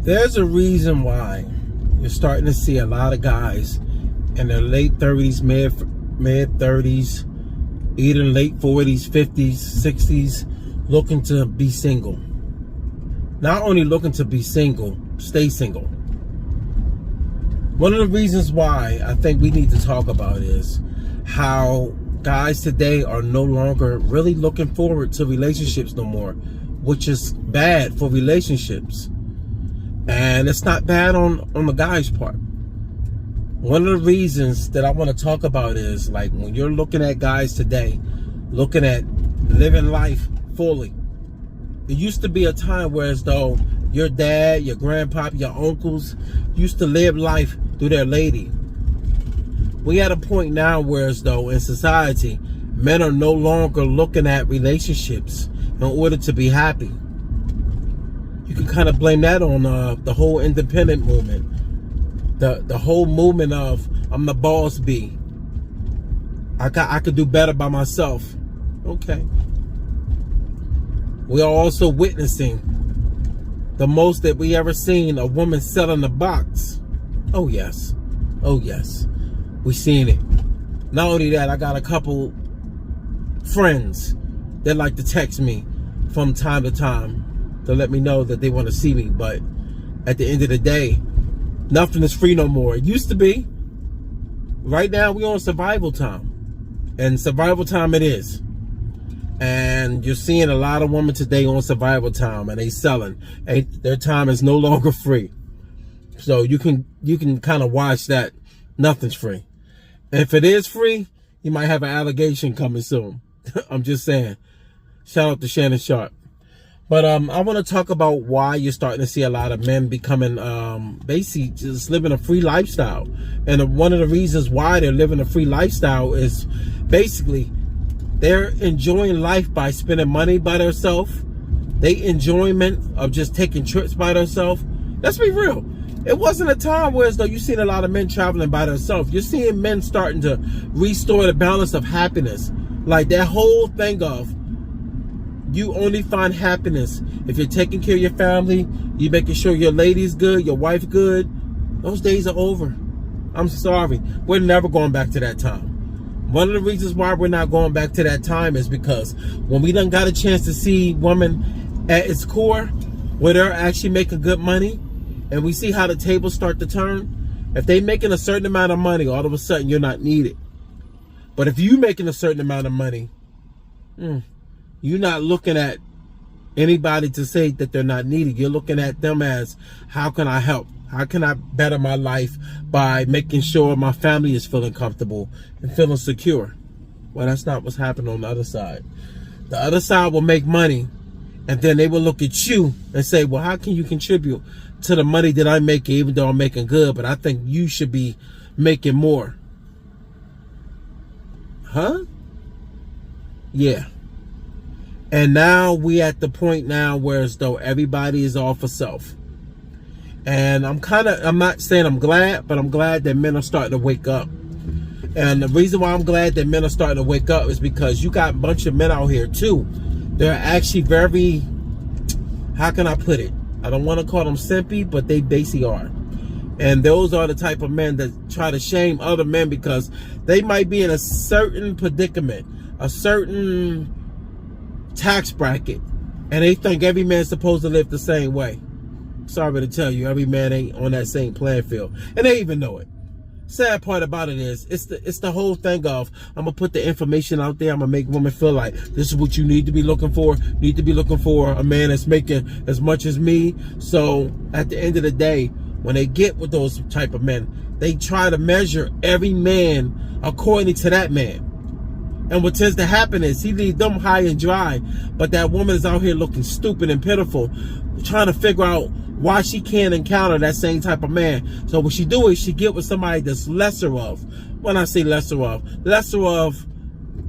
There's a reason why you're starting to see a lot of guys in their late 30s, mid 30s, even late 40s, 50s, 60s, looking to be single. Not only looking to be single, stay single. One of the reasons why I think we need to talk about is how guys today are no longer really looking forward to relationships no more, which is bad for relationships. And it's not bad on the guy's part. One of the reasons that I want to talk about is, like, when you're looking at guys today, looking at living life fully. It used to be a time where, as though your dad, your grandpa, your uncles used to live life through their lady. We at a point now where, as though in society, men are no longer looking at relationships in order to be happy. You can kind of blame that on the whole independent movement. The whole movement of, I'm the boss bee. I could do better by myself. Okay. We are also witnessing the most that we ever seen a woman selling the box. Oh yes. Oh yes. We seen it. Not only that, I got a couple friends that like to text me from time to time to let me know that they want to see me. But at the end of the day, nothing is free no more. It used to be. Right now, we're on survival time. And survival time it is. And you're seeing a lot of women today on survival time, and they selling. Their time is no longer free. So you can kind of watch that. Nothing's free. And if it is free, you might have an allegation coming soon. I'm just saying. Shout out to Shannon Sharp. But I want to talk about why you're starting to see a lot of men becoming basically just living a free lifestyle. And one of the reasons why they're living a free lifestyle is basically they're enjoying life by spending money by themselves. They enjoyment of just taking trips by themselves. Let's be real. It wasn't a time where, as though you've seen a lot of men traveling by themselves. You're seeing men starting to restore the balance of happiness. Like that whole thing of, you only find happiness if you're taking care of your family, you're making sure your lady's good, your wife good. Those days are over. I'm sorry. We're never going back to that time. One of the reasons why we're not going back to that time is because when we done got a chance to see women at its core, where they're actually making good money, and we see how the tables start to turn. If they making a certain amount of money, all of a sudden you're not needed. But if you making a certain amount of money, you're not looking at anybody to say that they're not needed. You're looking at them as, how can I help? How can I better my life by making sure my family is feeling comfortable and feeling secure? Well, that's not what's happening on the other side. The other side will make money, and then they will look at you and say, well, how can you contribute to the money that I'm making, even though I'm making good, but I think you should be making more? Huh? Yeah. And now we at the point now where, as though everybody is all for self. And I'm not saying I'm glad, but I'm glad that men are starting to wake up. And the reason why I'm glad that men are starting to wake up is because you got a bunch of men out here too. They're actually very, how can I put it? I don't want to call them simpy, but they basically are. And those are the type of men that try to shame other men because they might be in a certain predicament, a certain tax bracket, and they think every man's supposed to live the same way. Sorry to tell you, every man ain't on that same playing field, and they even know it. Sad part about it is, it's the whole thing of, I'm gonna put the information out there. I'm gonna make women feel like this is what you need to be looking for. You need to be looking for a man that's making as much as me. So at the end of the day, when they get with those type of men, they try to measure every man according to that man. And what tends to happen is he leaves them high and dry, but that woman is out here looking stupid and pitiful, trying to figure out why she can't encounter that same type of man. So what she do is she get with somebody that's lesser of, when I say lesser of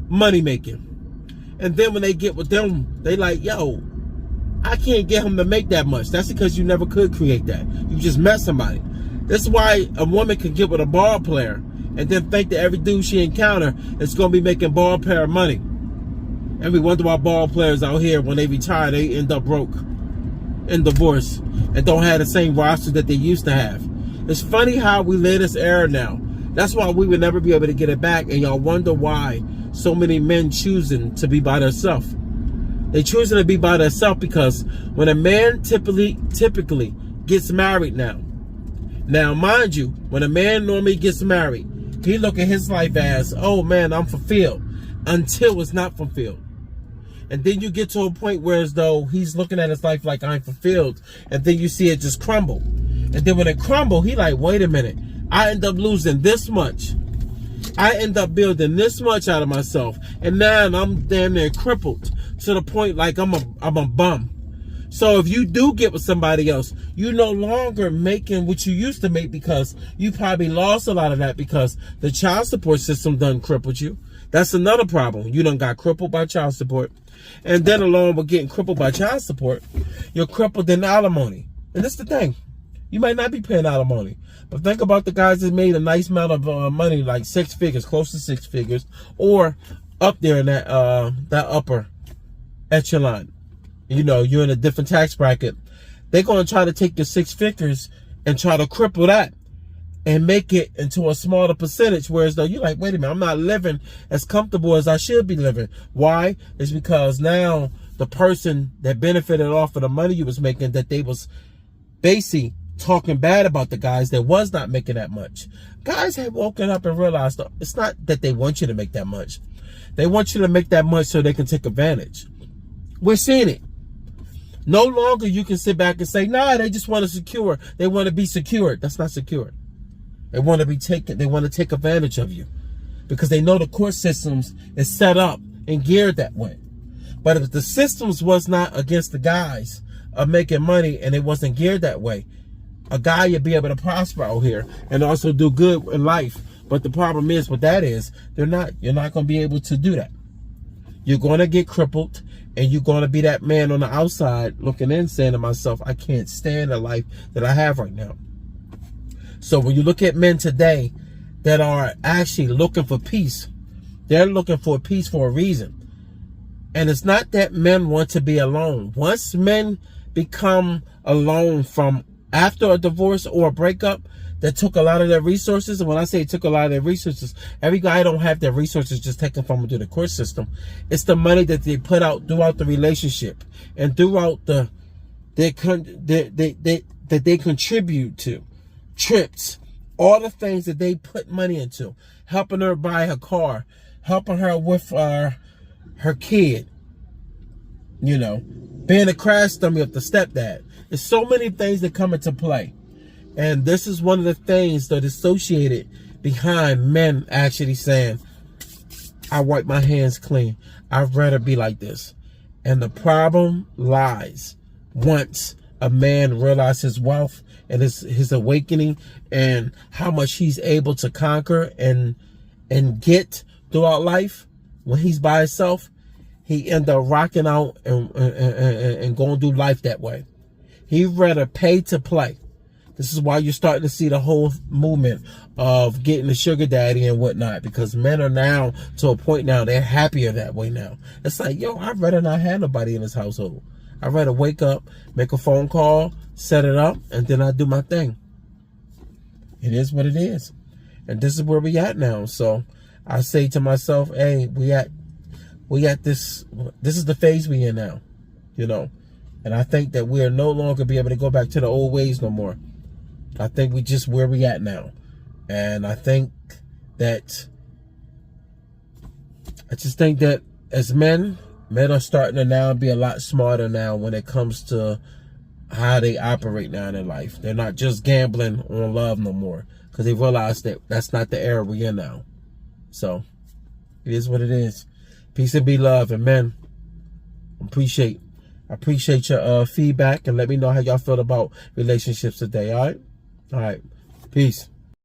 money making. And then when they get with them, they like, yo, I can't get him to make that much. That's because you never could create that. You just met somebody. This is why a woman can get with a ball player and then think that every dude she encounter is going to be making ball player money. And we wonder why ball players out here, when they retire, they end up broke. in divorce and don't have the same roster that they used to have. It's funny how we live this era now. That's why we would never be able to get it back, and y'all wonder why so many men choosing to be by themselves. They choosing to be by themselves because when a man typically gets married now, mind you, when a man normally gets married, he look at his life as, oh man, I'm fulfilled, until it's not fulfilled. And then you get to a point where as though he's looking at his life like I'm fulfilled, and then you see it just crumble. And then when it crumble, he like, wait a minute, I end up losing this much. I end up building this much out of myself, and now I'm damn near crippled to the point like I'm a bum. So if you do get with somebody else, you're no longer making what you used to make because you probably lost a lot of that because the child support system done crippled you. That's another problem. You done got crippled by child support. And then along with getting crippled by child support, you're crippled in alimony. And this is the thing. You might not be paying alimony. But think about the guys that made a nice amount of money, like 6 figures, close to 6 figures, or up there in that upper echelon. You know, you're in a different tax bracket. They're going to try to take your 6 figures and try to cripple that and make it into a smaller percentage. Whereas though you're like, wait a minute, I'm not living as comfortable as I should be living. Why? It's because now the person that benefited off of the money you was making, that they was basically talking bad about the guys that was not making that much. Guys have woken up and realized it's not that they want you to make that much. They want you to make that much so they can take advantage. We're seeing it. No longer you can sit back and say, nah, they just want to secure. They want to be secured. That's not secure. They want to be taken. They want to take advantage of you because they know the court systems is set up and geared that way. But if the systems was not against the guys of making money and it wasn't geared that way, a guy would be able to prosper out here and also do good in life. But the problem is with that is you're not going to be able to do that. You're going to get crippled. And you're going to be that man on the outside looking in saying to myself, I can't stand the life that I have right now. So when you look at men today that are actually looking for peace, they're looking for peace for a reason. And it's not that men want to be alone. Once men become alone from after a divorce or a breakup, that took a lot of their resources. And when I say it took a lot of their resources, every guy don't have their resources just taken from them through the court system. It's the money that they put out throughout the relationship and throughout that they contribute to. Trips, all the things that they put money into, helping her buy her car, helping her with her kid, you know, being a crash dummy of the stepdad. There's so many things that come into play. And this is one of the things that is associated behind men actually saying, I wipe my hands clean. I'd rather be like this. And the problem lies once a man realizes his wealth and his awakening and how much he's able to conquer and get throughout life. When he's by himself, he end up rocking out and going through life that way. He'd rather pay to play. This is why you're starting to see the whole movement of getting a sugar daddy and whatnot, because men are now to a point now, they're happier that way now. It's like, yo, I'd rather not have nobody in this household. I'd rather wake up, make a phone call, set it up, and then I do my thing. It is what it is. And this is where we at now. So I say to myself, hey, we at this is the phase we in now, you know. And I think that we'll no longer be able to go back to the old ways no more. I think we just where we at now. And I think that as men are starting to now be a lot smarter now when it comes to how they operate now in their life. They're not just gambling on love no more, because they realize that that's not the era we're in now. So it is what it is. Peace and be love. And men, I appreciate your feedback, and let me know how y'all feel about relationships today. All right. Peace.